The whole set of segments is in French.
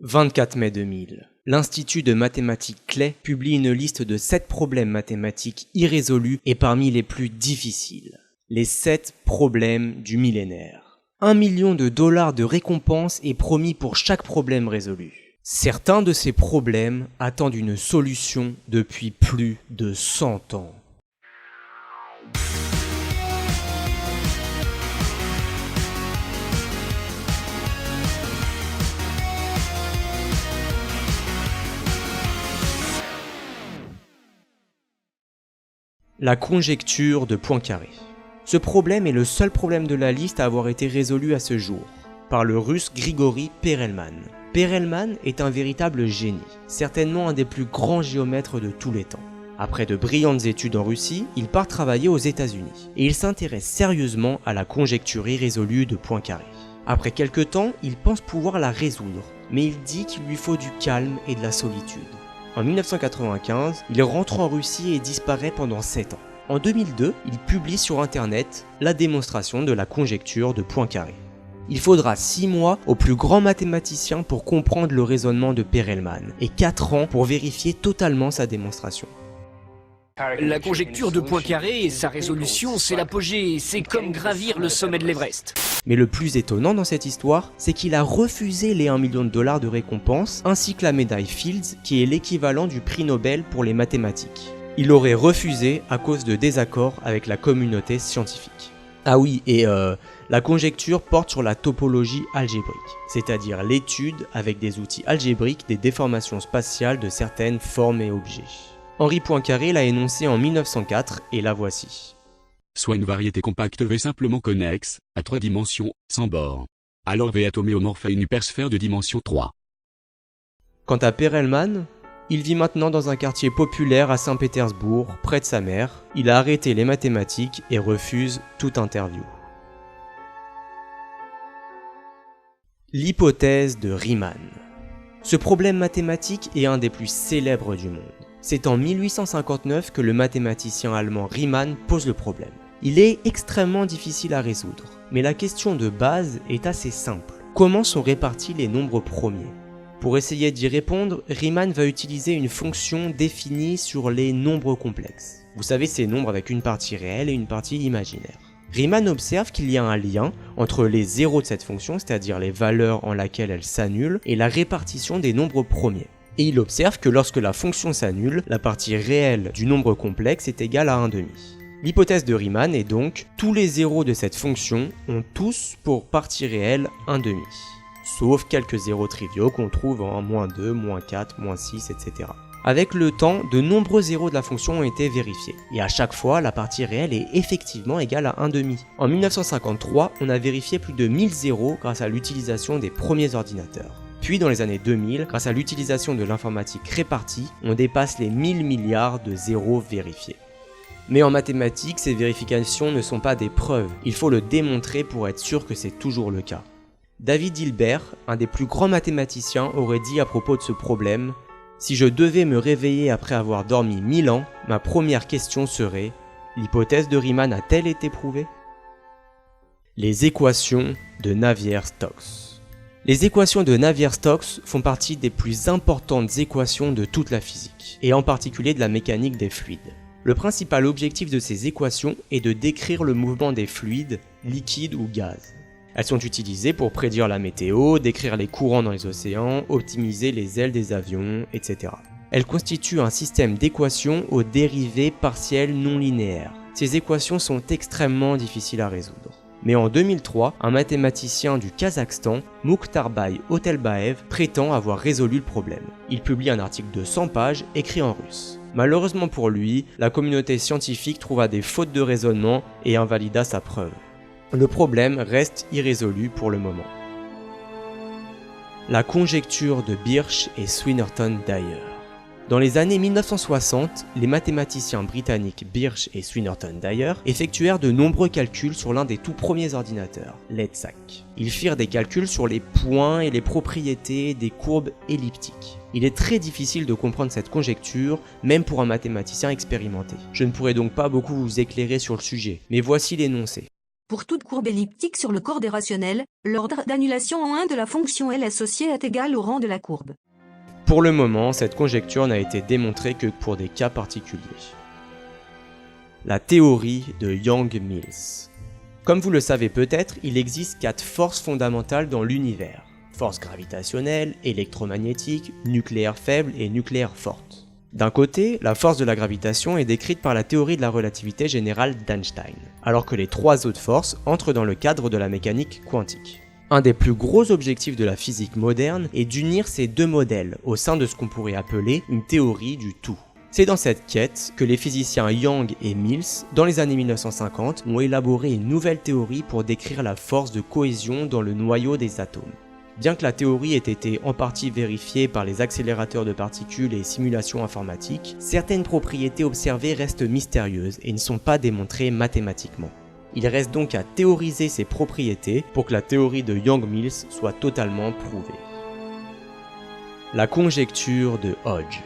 24 mai 2000. L'Institut de mathématiques Clay publie une liste de 7 problèmes mathématiques irrésolus et parmi les plus difficiles. Les 7 problèmes du millénaire. 1 million de dollars de récompense est promis pour chaque problème résolu. Certains de ces problèmes attendent une solution depuis plus de 100 ans. La conjecture de Poincaré. Ce problème est le seul problème de la liste à avoir été résolu à ce jour, par le russe Grigori Perelman. Perelman est un véritable génie, certainement un des plus grands géomètres de tous les temps. Après de brillantes études en Russie, il part travailler aux États-Unis, et il s'intéresse sérieusement à la conjecture irrésolue de Poincaré. Après quelques temps, il pense pouvoir la résoudre, mais il dit qu'il lui faut du calme et de la solitude. En 1995, il rentre en Russie et disparaît pendant 7 ans. En 2002, il publie sur internet la démonstration de la conjecture de Poincaré. Il faudra 6 mois au plus grand mathématicien pour comprendre le raisonnement de Perelman et 4 ans pour vérifier totalement sa démonstration. La conjecture de Poincaré et sa résolution, c'est l'apogée, c'est comme gravir le sommet de l'Everest. Mais le plus étonnant dans cette histoire, c'est qu'il a refusé les 1 million de dollars de récompense ainsi que la médaille Fields qui est l'équivalent du prix Nobel pour les mathématiques. Il aurait refusé à cause de désaccords avec la communauté scientifique. Ah oui, et la conjecture porte sur la topologie algébrique, c'est-à-dire l'étude avec des outils algébriques des déformations spatiales de certaines formes et objets. Henri Poincaré l'a énoncé en 1904 et la voici. Soit une variété compacte V simplement connexe, à 3 dimensions, sans bord. Alors V est homéomorphe à une hypersphère de dimension 3. Quant à Perelman, il vit maintenant dans un quartier populaire à Saint-Pétersbourg, près de sa mère. Il a arrêté les mathématiques et refuse toute interview. L'hypothèse de Riemann. Ce problème mathématique est un des plus célèbres du monde. C'est en 1859 que le mathématicien allemand Riemann pose le problème. Il est extrêmement difficile à résoudre, mais la question de base est assez simple. Comment sont répartis les nombres premiers ? Pour essayer d'y répondre, Riemann va utiliser une fonction définie sur les nombres complexes. Vous savez, ces nombres avec une partie réelle et une partie imaginaire. Riemann observe qu'il y a un lien entre les zéros de cette fonction, c'est-à-dire les valeurs en laquelle elle s'annule, et la répartition des nombres premiers. Et il observe que lorsque la fonction s'annule, la partie réelle du nombre complexe est égale à 1/2. L'hypothèse de Riemann est donc, tous les zéros de cette fonction ont tous pour partie réelle 1/2. Sauf quelques zéros triviaux qu'on trouve en -2, -4, -6, etc. Avec le temps, de nombreux zéros de la fonction ont été vérifiés, et à chaque fois, la partie réelle est effectivement égale à 1/2. En 1953, on a vérifié plus de 1000 zéros grâce à l'utilisation des premiers ordinateurs. Puis dans les années 2000, grâce à l'utilisation de l'informatique répartie, on dépasse les 1000 milliards de zéros vérifiés. Mais en mathématiques, ces vérifications ne sont pas des preuves, il faut le démontrer pour être sûr que c'est toujours le cas. David Hilbert, un des plus grands mathématiciens, aurait dit à propos de ce problème « Si je devais me réveiller après avoir dormi 1000 ans, ma première question serait « L'hypothèse de Riemann a-t-elle été prouvée ?» Les équations de Navier-Stokes. Les équations de Navier-Stokes font partie des plus importantes équations de toute la physique, et en particulier de la mécanique des fluides. Le principal objectif de ces équations est de décrire le mouvement des fluides, liquides ou gaz. Elles sont utilisées pour prédire la météo, décrire les courants dans les océans, optimiser les ailes des avions, etc. Elles constituent un système d'équations aux dérivées partielles non linéaires. Ces équations sont extrêmement difficiles à résoudre. Mais en 2003, un mathématicien du Kazakhstan, Mukhtarbay Otelbaev, prétend avoir résolu le problème. Il publie un article de 100 pages écrit en russe. Malheureusement pour lui, la communauté scientifique trouva des fautes de raisonnement et invalida sa preuve. Le problème reste irrésolu pour le moment. La conjecture de Birch et Swinnerton-Dyer. Dans les années 1960, les mathématiciens britanniques Birch et Swinnerton-Dyer effectuèrent de nombreux calculs sur l'un des tout premiers ordinateurs, l'EDSAC. Ils firent des calculs sur les points et les propriétés des courbes elliptiques. Il est très difficile de comprendre cette conjecture, même pour un mathématicien expérimenté. Je ne pourrai donc pas beaucoup vous éclairer sur le sujet, mais voici l'énoncé. Pour toute courbe elliptique sur le corps des rationnels, l'ordre d'annulation en 1 de la fonction L associée est égal au rang de la courbe. Pour le moment, cette conjecture n'a été démontrée que pour des cas particuliers. La théorie de Yang-Mills. Comme vous le savez peut-être, il existe 4 forces fondamentales dans l'univers. Force gravitationnelle, électromagnétique, nucléaire faible et nucléaire forte. D'un côté, la force de la gravitation est décrite par la théorie de la relativité générale d'Einstein, alors que les 3 autres forces entrent dans le cadre de la mécanique quantique. Un des plus gros objectifs de la physique moderne est d'unir ces deux modèles au sein de ce qu'on pourrait appeler une théorie du tout. C'est dans cette quête que les physiciens Yang et Mills, dans les années 1950, ont élaboré une nouvelle théorie pour décrire la force de cohésion dans le noyau des atomes. Bien que la théorie ait été en partie vérifiée par les accélérateurs de particules et simulations informatiques, certaines propriétés observées restent mystérieuses et ne sont pas démontrées mathématiquement. Il reste donc à théoriser ces propriétés pour que la théorie de Yang-Mills soit totalement prouvée. La conjecture de Hodge.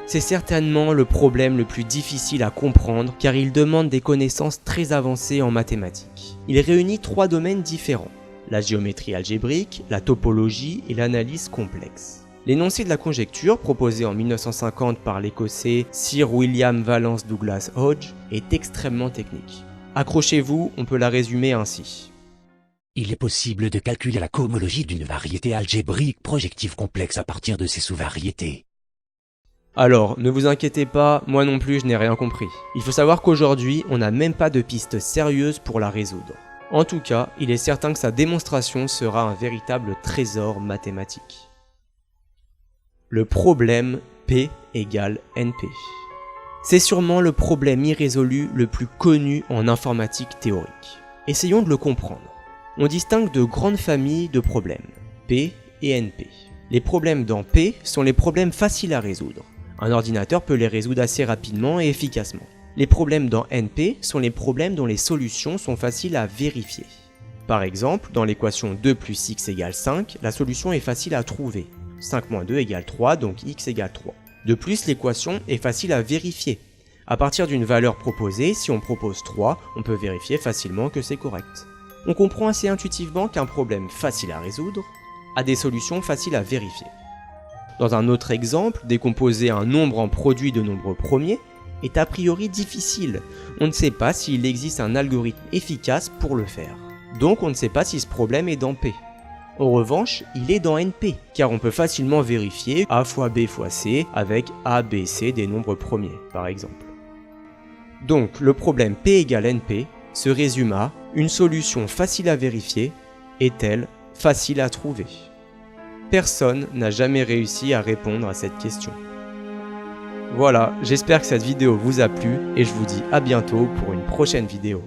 C'est certainement le problème le plus difficile à comprendre car il demande des connaissances très avancées en mathématiques. Il réunit 3 domaines différents: la géométrie algébrique, la topologie et l'analyse complexe. L'énoncé de la conjecture, proposé en 1950 par l'écossais Sir William Valence Douglas Hodge, est extrêmement technique. Accrochez-vous, on peut la résumer ainsi. Il est possible de calculer la cohomologie d'une variété algébrique projective complexe à partir de ses sous-variétés. Alors, ne vous inquiétez pas, moi non plus je n'ai rien compris. Il faut savoir qu'aujourd'hui, on n'a même pas de piste sérieuse pour la résoudre. En tout cas, il est certain que sa démonstration sera un véritable trésor mathématique. Le problème P égale NP. C'est sûrement le problème irrésolu le plus connu en informatique théorique. Essayons de le comprendre. On distingue de grandes familles de problèmes, P et NP. Les problèmes dans P sont les problèmes faciles à résoudre. Un ordinateur peut les résoudre assez rapidement et efficacement. Les problèmes dans NP sont les problèmes dont les solutions sont faciles à vérifier. Par exemple, dans l'équation 2 plus x égale 5, la solution est facile à trouver. 5 moins 2 égale 3, donc x égale 3. De plus, l'équation est facile à vérifier. À partir d'une valeur proposée, si on propose 3, on peut vérifier facilement que c'est correct. On comprend assez intuitivement qu'un problème facile à résoudre a des solutions faciles à vérifier. Dans un autre exemple, décomposer un nombre en produits de nombres premiers est a priori difficile. On ne sait pas s'il existe un algorithme efficace pour le faire. Donc on ne sait pas si ce problème est dans P. En revanche, il est dans NP, car on peut facilement vérifier A fois B fois C avec A, B, C des nombres premiers, par exemple. Donc le problème P égale NP se résume à une solution facile à vérifier est-elle facile à trouver? Personne n'a jamais réussi à répondre à cette question. Voilà, j'espère que cette vidéo vous a plu et je vous dis à bientôt pour une prochaine vidéo.